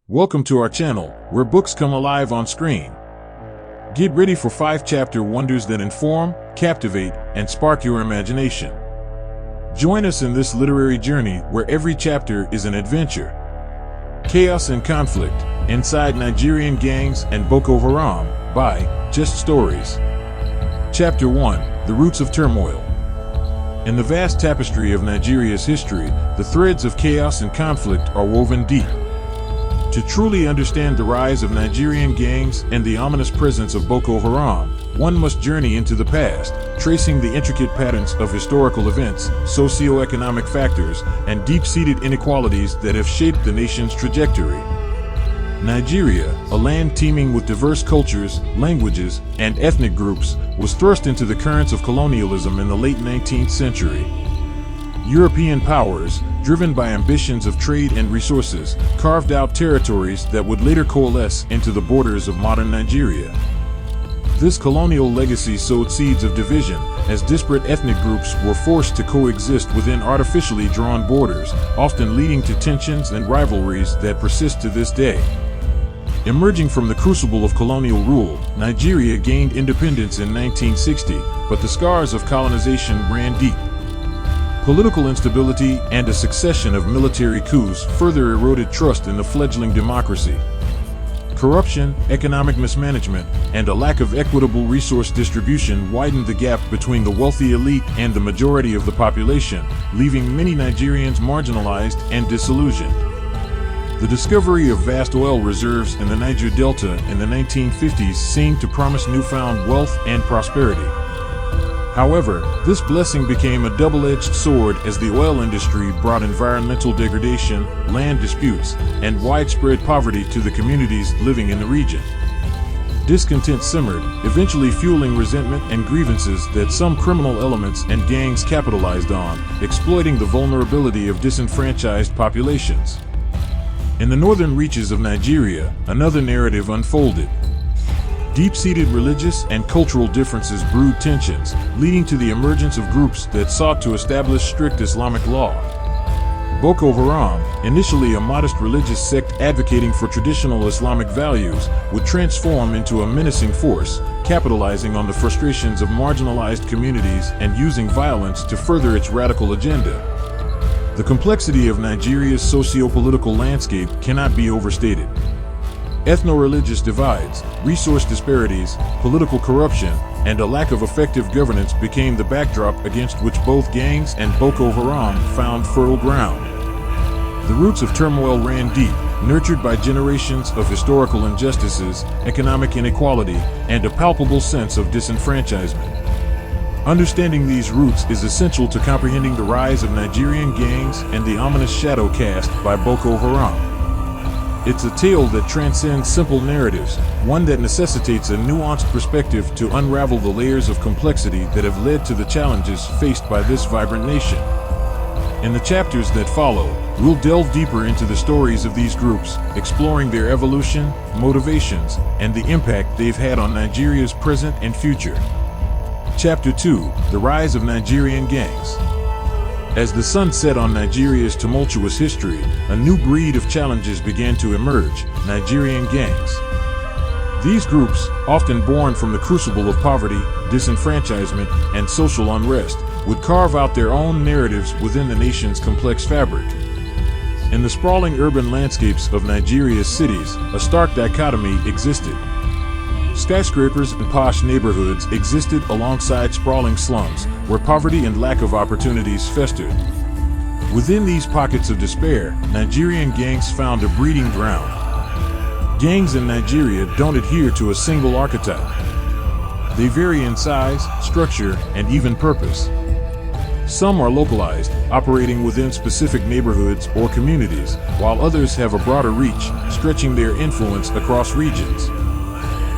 Welcome to our channel, where books come alive on screen. Get ready for 5-chapter wonders that inform, captivate, and spark your imagination. Join us in this literary journey where every chapter is an adventure. Chaos and Conflict, Inside Nigerian Gangs and Boko Haram, by Just Stories. Chapter 1, The Roots of Turmoil. In the vast tapestry of Nigeria's history, the threads of chaos and conflict are woven deep. To truly understand the rise of Nigerian gangs and the ominous presence of Boko Haram, one must journey into the past, tracing the intricate patterns of historical events, socio-economic factors, and deep-seated inequalities that have shaped the nation's trajectory. Nigeria, a land teeming with diverse cultures, languages, and ethnic groups, was thrust into the currents of colonialism in the late 19th century. European powers, driven by ambitions of trade and resources, carved out territories that would later coalesce into the borders of modern Nigeria. This colonial legacy sowed seeds of division, as disparate ethnic groups were forced to coexist within artificially drawn borders, often leading to tensions and rivalries that persist to this day. Emerging from the crucible of colonial rule, Nigeria gained independence in 1960, but the scars of colonization ran deep. Political instability and a succession of military coups further eroded trust in the fledgling democracy. Corruption, economic mismanagement, and a lack of equitable resource distribution widened the gap between the wealthy elite and the majority of the population, leaving many Nigerians marginalized and disillusioned. The discovery of vast oil reserves in the Niger Delta in the 1950s seemed to promise newfound wealth and prosperity. However, this blessing became a double-edged sword as the oil industry brought environmental degradation, land disputes, and widespread poverty to the communities living in the region. Discontent simmered, eventually fueling resentment and grievances that some criminal elements and gangs capitalized on, exploiting the vulnerability of disenfranchised populations. In the northern reaches of Nigeria, another narrative unfolded. Deep-seated religious and cultural differences brewed tensions, leading to the emergence of groups that sought to establish strict Islamic law. Boko Haram, initially a modest religious sect advocating for traditional Islamic values, would transform into a menacing force, capitalizing on the frustrations of marginalized communities and using violence to further its radical agenda. The complexity of Nigeria's socio-political landscape cannot be overstated. Ethno-religious divides, resource disparities, political corruption, and a lack of effective governance became the backdrop against which both gangs and Boko Haram found fertile ground. The roots of turmoil ran deep, nurtured by generations of historical injustices, economic inequality, and a palpable sense of disenfranchisement. Understanding these roots is essential to comprehending the rise of Nigerian gangs and the ominous shadow cast by Boko Haram. It's a tale that transcends simple narratives, one that necessitates a nuanced perspective to unravel the layers of complexity that have led to the challenges faced by this vibrant nation. In the chapters that follow, we'll delve deeper into the stories of these groups, exploring their evolution, motivations, and the impact they've had on Nigeria's present and future. Chapter 2, The Rise of Nigerian Gangs. As the sun set on Nigeria's tumultuous history, a new breed of challenges began to emerge: Nigerian gangs. These groups, often born from the crucible of poverty, disenfranchisement, and social unrest, would carve out their own narratives within the nation's complex fabric. In the sprawling urban landscapes of Nigeria's cities, a stark dichotomy existed. Skyscrapers and posh neighborhoods existed alongside sprawling slums, where poverty and lack of opportunities festered. Within these pockets of despair, Nigerian gangs found a breeding ground. Gangs in Nigeria don't adhere to a single archetype. They vary in size, structure, and even purpose. Some are localized, operating within specific neighborhoods or communities, while others have a broader reach, stretching their influence across regions.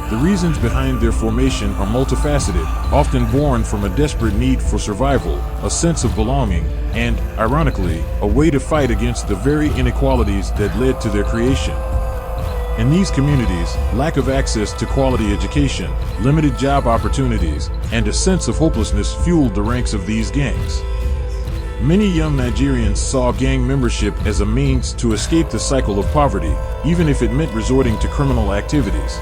The reasons behind their formation are multifaceted, often born from a desperate need for survival, a sense of belonging, and, ironically, a way to fight against the very inequalities that led to their creation. In these communities, lack of access to quality education, limited job opportunities, and a sense of hopelessness fueled the ranks of these gangs. Many young Nigerians saw gang membership as a means to escape the cycle of poverty, even if it meant resorting to criminal activities.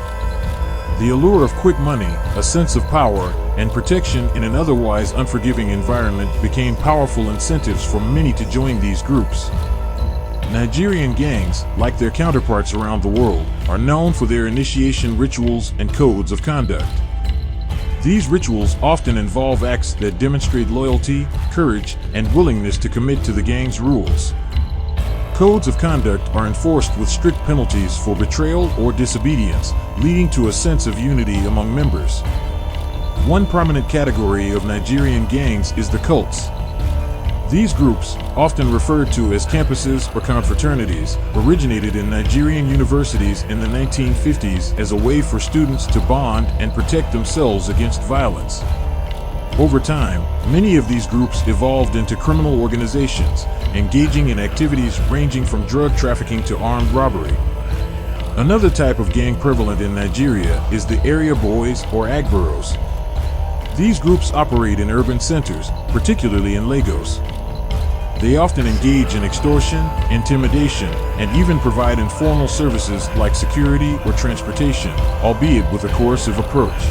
The allure of quick money, a sense of power, and protection in an otherwise unforgiving environment became powerful incentives for many to join these groups. Nigerian gangs, like their counterparts around the world, are known for their initiation rituals and codes of conduct. These rituals often involve acts that demonstrate loyalty, courage, and willingness to commit to the gang's rules. Codes of conduct are enforced with strict penalties for betrayal or disobedience, leading to a sense of unity among members. One prominent category of Nigerian gangs is the cults. These groups, often referred to as campuses or confraternities, originated in Nigerian universities in the 1950s as a way for students to bond and protect themselves against violence. Over time, many of these groups evolved into criminal organizations, engaging in activities ranging from drug trafficking to armed robbery. Another type of gang prevalent in Nigeria is the area boys or agboros. These groups operate in urban centers, particularly in Lagos. They often engage in extortion, intimidation, and even provide informal services like security or transportation, albeit with a coercive approach.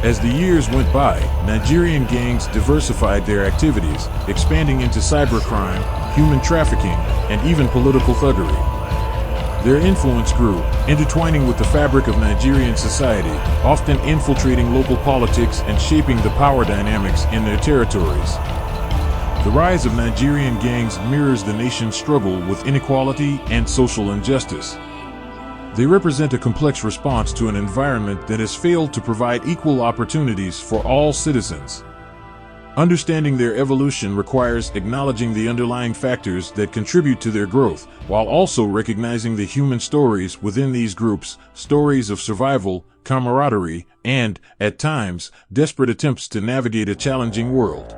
As the years went by, Nigerian gangs diversified their activities, expanding into cybercrime, human trafficking, and even political thuggery. Their influence grew, intertwining with the fabric of Nigerian society, often infiltrating local politics and shaping the power dynamics in their territories. The rise of Nigerian gangs mirrors the nation's struggle with inequality and social injustice. They represent a complex response to an environment that has failed to provide equal opportunities for all citizens. Understanding their evolution requires acknowledging the underlying factors that contribute to their growth, while also recognizing the human stories within these groups, stories of survival, camaraderie, and, at times, desperate attempts to navigate a challenging world.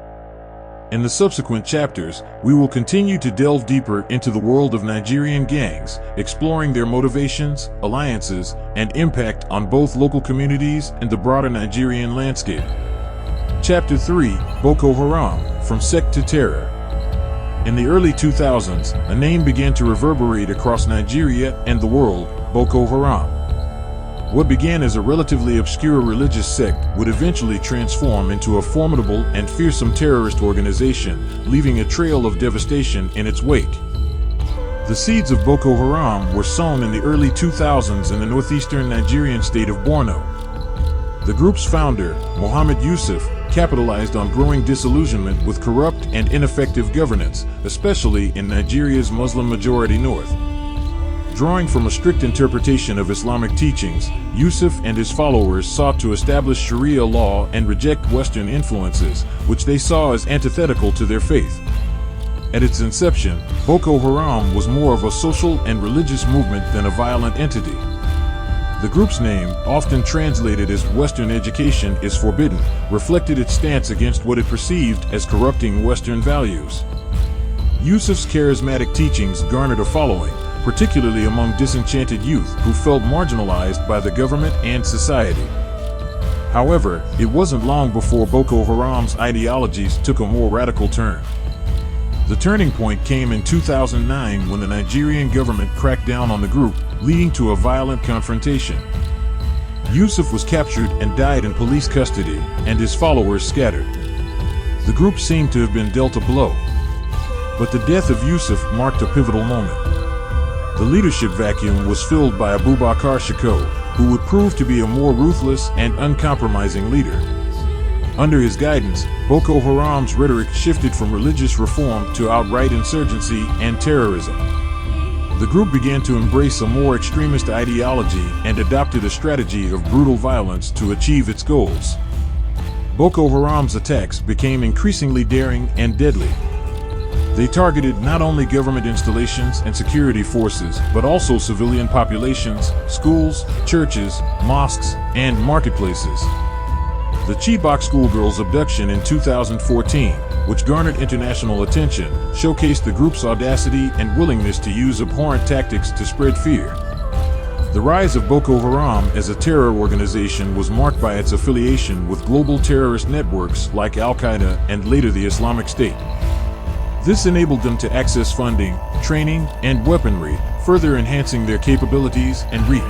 In the subsequent chapters, we will continue to delve deeper into the world of Nigerian gangs, exploring their motivations, alliances, and impact on both local communities and the broader Nigerian landscape. Chapter 3: Boko Haram, From Sect to Terror. In the early 2000s, a name began to reverberate across Nigeria and the world: Boko Haram. What began as a relatively obscure religious sect would eventually transform into a formidable and fearsome terrorist organization, leaving a trail of devastation in its wake. The seeds of Boko Haram were sown in the early 2000s in the northeastern Nigerian state of Borno. The group's founder, Mohammed Yusuf, capitalized on growing disillusionment with corrupt and ineffective governance, especially in Nigeria's Muslim-majority north. Drawing from a strict interpretation of Islamic teachings, Yusuf and his followers sought to establish Sharia law and reject Western influences, which they saw as antithetical to their faith. At its inception, Boko Haram was more of a social and religious movement than a violent entity. The group's name, often translated as Western education is forbidden, reflected its stance against what it perceived as corrupting Western values. Yusuf's charismatic teachings garnered a following, particularly among disenchanted youth who felt marginalized by the government and society. However, it wasn't long before Boko Haram's ideologies took a more radical turn. The turning point came in 2009 when the Nigerian government cracked down on the group, leading to a violent confrontation. Yusuf was captured and died in police custody, and his followers scattered. The group seemed to have been dealt a blow. But the death of Yusuf marked a pivotal moment. The leadership vacuum was filled by Abubakar Shiko, who would prove to be a more ruthless and uncompromising leader. Under his guidance, Boko Haram's rhetoric shifted from religious reform to outright insurgency and terrorism. The group began to embrace a more extremist ideology and adopted a strategy of brutal violence to achieve its goals. Boko Haram's attacks became increasingly daring and deadly. They targeted not only government installations and security forces, but also civilian populations, schools, churches, mosques, and marketplaces. The Chibok schoolgirl's abduction in 2014, which garnered international attention, showcased the group's audacity and willingness to use abhorrent tactics to spread fear. The rise of Boko Haram as a terror organization was marked by its affiliation with global terrorist networks like Al-Qaeda and later the Islamic State. This enabled them to access funding, training, and weaponry, further enhancing their capabilities and reach.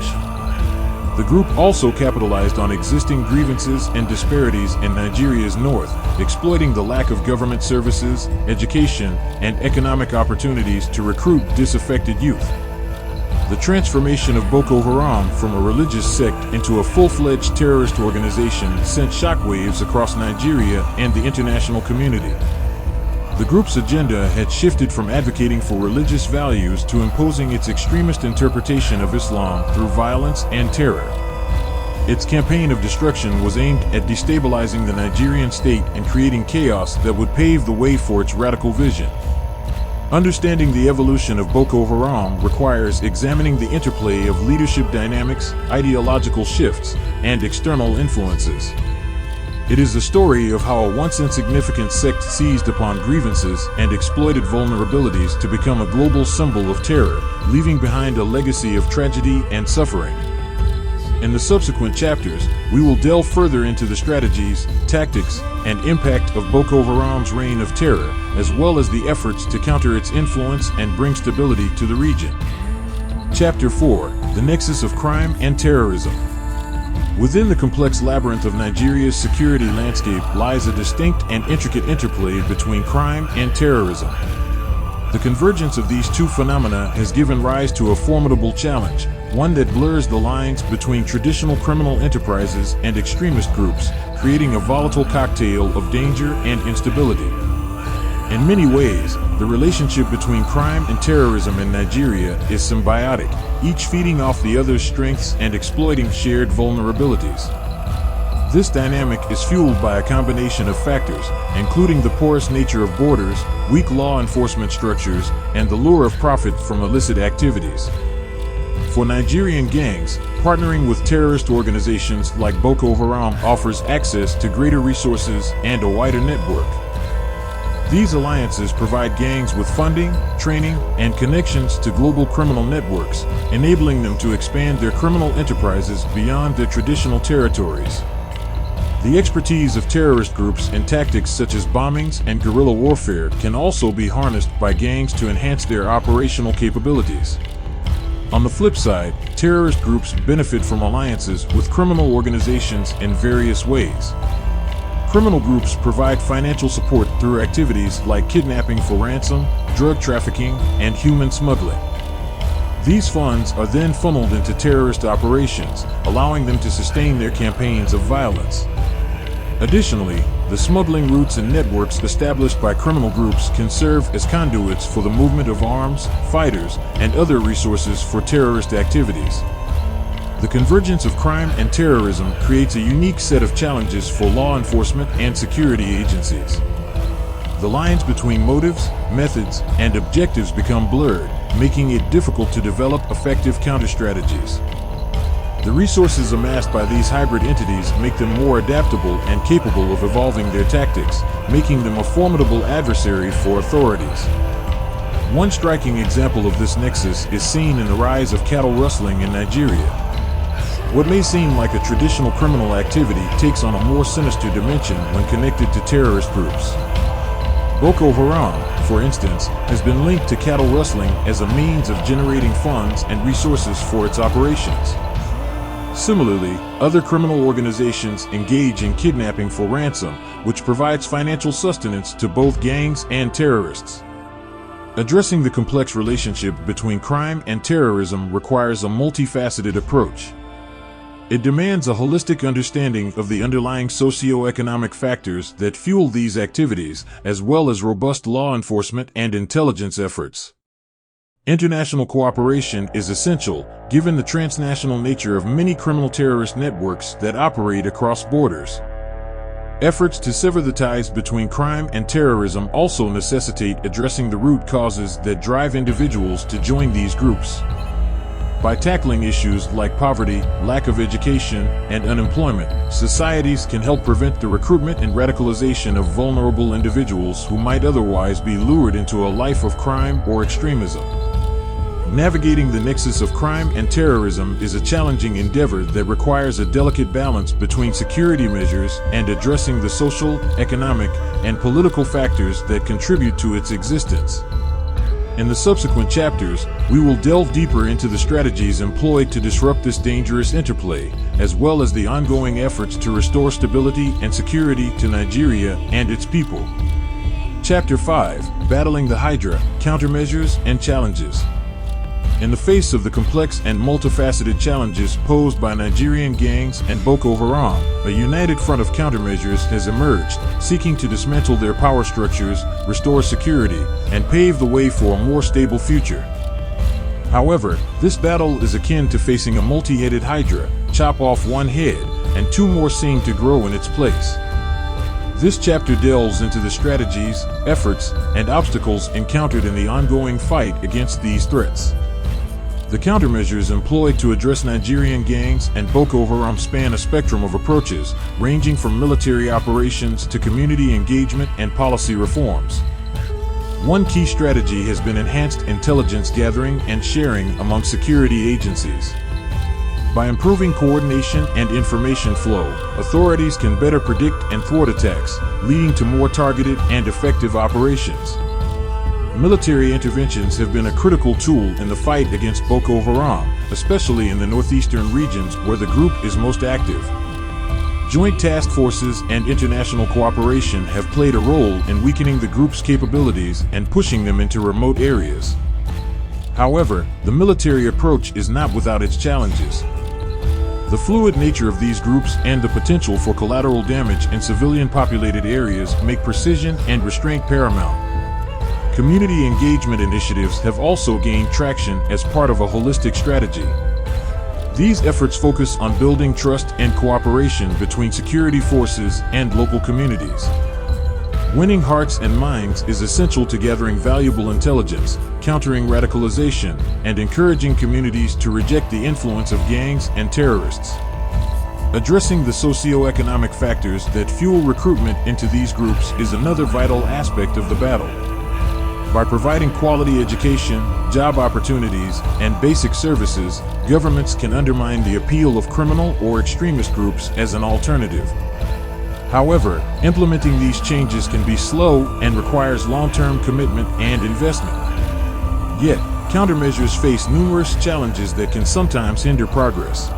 The group also capitalized on existing grievances and disparities in Nigeria's north, exploiting the lack of government services, education, and economic opportunities to recruit disaffected youth. The transformation of Boko Haram from a religious sect into a full-fledged terrorist organization sent shockwaves across Nigeria and the international community. The group's agenda had shifted from advocating for religious values to imposing its extremist interpretation of Islam through violence and terror. Its campaign of destruction was aimed at destabilizing the Nigerian state and creating chaos that would pave the way for its radical vision. Understanding the evolution of Boko Haram requires examining the interplay of leadership dynamics, ideological shifts, and external influences. It is the story of how a once insignificant sect seized upon grievances and exploited vulnerabilities to become a global symbol of terror, leaving behind a legacy of tragedy and suffering. In the subsequent chapters, we will delve further into the strategies, tactics, and impact of Boko Haram's reign of terror, as well as the efforts to counter its influence and bring stability to the region. Chapter 4: The Nexus of Crime and Terrorism. Within the complex labyrinth of Nigeria's security landscape lies a distinct and intricate interplay between crime and terrorism. The convergence of these two phenomena has given rise to a formidable challenge, one that blurs the lines between traditional criminal enterprises and extremist groups, creating a volatile cocktail of danger and instability. In many ways, the relationship between crime and terrorism in Nigeria is symbiotic, each feeding off the other's strengths and exploiting shared vulnerabilities. This dynamic is fueled by a combination of factors, including the porous nature of borders, weak law enforcement structures, and the lure of profit from illicit activities. For Nigerian gangs, partnering with terrorist organizations like Boko Haram offers access to greater resources and a wider network. These alliances provide gangs with funding, training, and connections to global criminal networks, enabling them to expand their criminal enterprises beyond their traditional territories. The expertise of terrorist groups in tactics such as bombings and guerrilla warfare can also be harnessed by gangs to enhance their operational capabilities. On the flip side, terrorist groups benefit from alliances with criminal organizations in various ways. Criminal groups provide financial support through activities like kidnapping for ransom, drug trafficking, and human smuggling. These funds are then funneled into terrorist operations, allowing them to sustain their campaigns of violence. Additionally, the smuggling routes and networks established by criminal groups can serve as conduits for the movement of arms, fighters, and other resources for terrorist activities. The convergence of crime and terrorism creates a unique set of challenges for law enforcement and security agencies. The lines between motives, methods, and objectives become blurred, making it difficult to develop effective counter-strategies. The resources amassed by these hybrid entities make them more adaptable and capable of evolving their tactics, making them a formidable adversary for authorities. One striking example of this nexus is seen in the rise of cattle rustling in Nigeria. What may seem like a traditional criminal activity takes on a more sinister dimension when connected to terrorist groups. Boko Haram, for instance, has been linked to cattle rustling as a means of generating funds and resources for its operations. Similarly, other criminal organizations engage in kidnapping for ransom, which provides financial sustenance to both gangs and terrorists. Addressing the complex relationship between crime and terrorism requires a multifaceted approach. It demands a holistic understanding of the underlying socio-economic factors that fuel these activities, as well as robust law enforcement and intelligence efforts. International cooperation is essential, given the transnational nature of many criminal terrorist networks that operate across borders. Efforts to sever the ties between crime and terrorism also necessitate addressing the root causes that drive individuals to join these groups. By tackling issues like poverty, lack of education, and unemployment, societies can help prevent the recruitment and radicalization of vulnerable individuals who might otherwise be lured into a life of crime or extremism. Navigating the nexus of crime and terrorism is a challenging endeavor that requires a delicate balance between security measures and addressing the social, economic, and political factors that contribute to its existence. In the subsequent chapters, we will delve deeper into the strategies employed to disrupt this dangerous interplay, as well as the ongoing efforts to restore stability and security to Nigeria and its people. Chapter 5: Battling the Hydra, Countermeasures and Challenges. In the face of the complex and multifaceted challenges posed by Nigerian gangs and Boko Haram, a united front of countermeasures has emerged, seeking to dismantle their power structures, restore security, and pave the way for a more stable future. However, this battle is akin to facing a multi-headed hydra. Chop off one head, and two more seem to grow in its place. This chapter delves into the strategies, efforts, and obstacles encountered in the ongoing fight against these threats. The countermeasures employed to address Nigerian gangs and Boko Haram span a spectrum of approaches, ranging from military operations to community engagement and policy reforms. One key strategy has been enhanced intelligence gathering and sharing among security agencies. By improving coordination and information flow, authorities can better predict and thwart attacks, leading to more targeted and effective operations. Military interventions have been a critical tool in the fight against Boko Haram, especially in the northeastern regions where the group is most active. Joint task forces and international cooperation have played a role in weakening the group's capabilities and pushing them into remote areas. However, the military approach is not without its challenges. The fluid nature of these groups and the potential for collateral damage in civilian-populated areas make precision and restraint paramount. Community engagement initiatives have also gained traction as part of a holistic strategy. These efforts focus on building trust and cooperation between security forces and local communities. Winning hearts and minds is essential to gathering valuable intelligence, countering radicalization, and encouraging communities to reject the influence of gangs and terrorists. Addressing the socio-economic factors that fuel recruitment into these groups is another vital aspect of the battle. By providing quality education, job opportunities, and basic services, governments can undermine the appeal of criminal or extremist groups as an alternative. However, implementing these changes can be slow and requires long-term commitment and investment. Yet, countermeasures face numerous challenges that can sometimes hinder progress.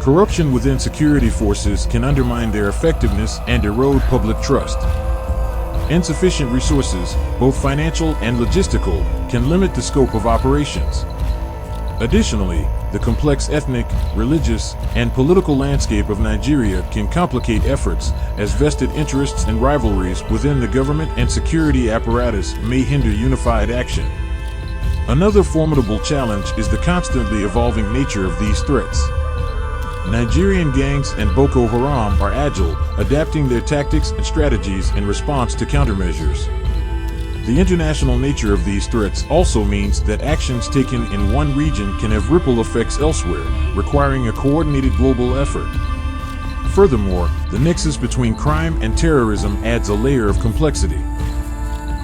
Corruption within security forces can undermine their effectiveness and erode public trust. Insufficient resources, both financial and logistical, can limit the scope of operations. Additionally, the complex ethnic, religious, and political landscape of Nigeria can complicate efforts, as vested interests and rivalries within the government and security apparatus may hinder unified action. Another formidable challenge is the constantly evolving nature of these threats. Nigerian gangs and Boko Haram are agile, adapting their tactics and strategies in response to countermeasures. The international nature of these threats also means that actions taken in one region can have ripple effects elsewhere, requiring a coordinated global effort. Furthermore, the nexus between crime and terrorism adds a layer of complexity.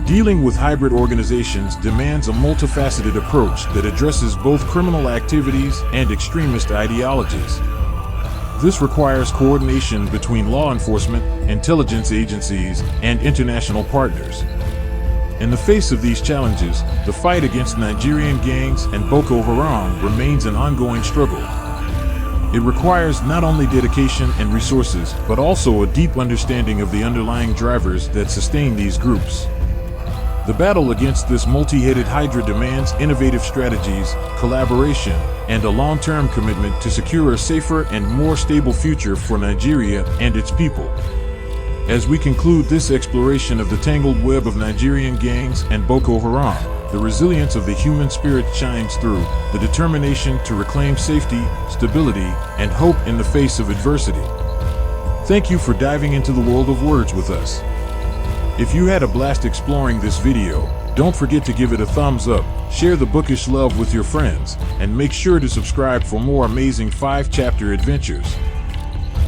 Dealing with hybrid organizations demands a multifaceted approach that addresses both criminal activities and extremist ideologies. This requires coordination between law enforcement, intelligence agencies, and international partners. In the face of these challenges, the fight against Nigerian gangs and Boko Haram remains an ongoing struggle. It requires not only dedication and resources, but also a deep understanding of the underlying drivers that sustain these groups. The battle against this multi-headed hydra demands innovative strategies, collaboration, and a long-term commitment to secure a safer and more stable future for Nigeria and its people. As we conclude this exploration of the tangled web of Nigerian gangs and Boko Haram, the resilience of the human spirit shines through, the determination to reclaim safety, stability, and hope in the face of adversity. Thank you for diving into the world of words with us. If you had a blast exploring this video, don't forget to give it a thumbs up, share the bookish love with your friends, and make sure to subscribe for more amazing 5-chapter adventures.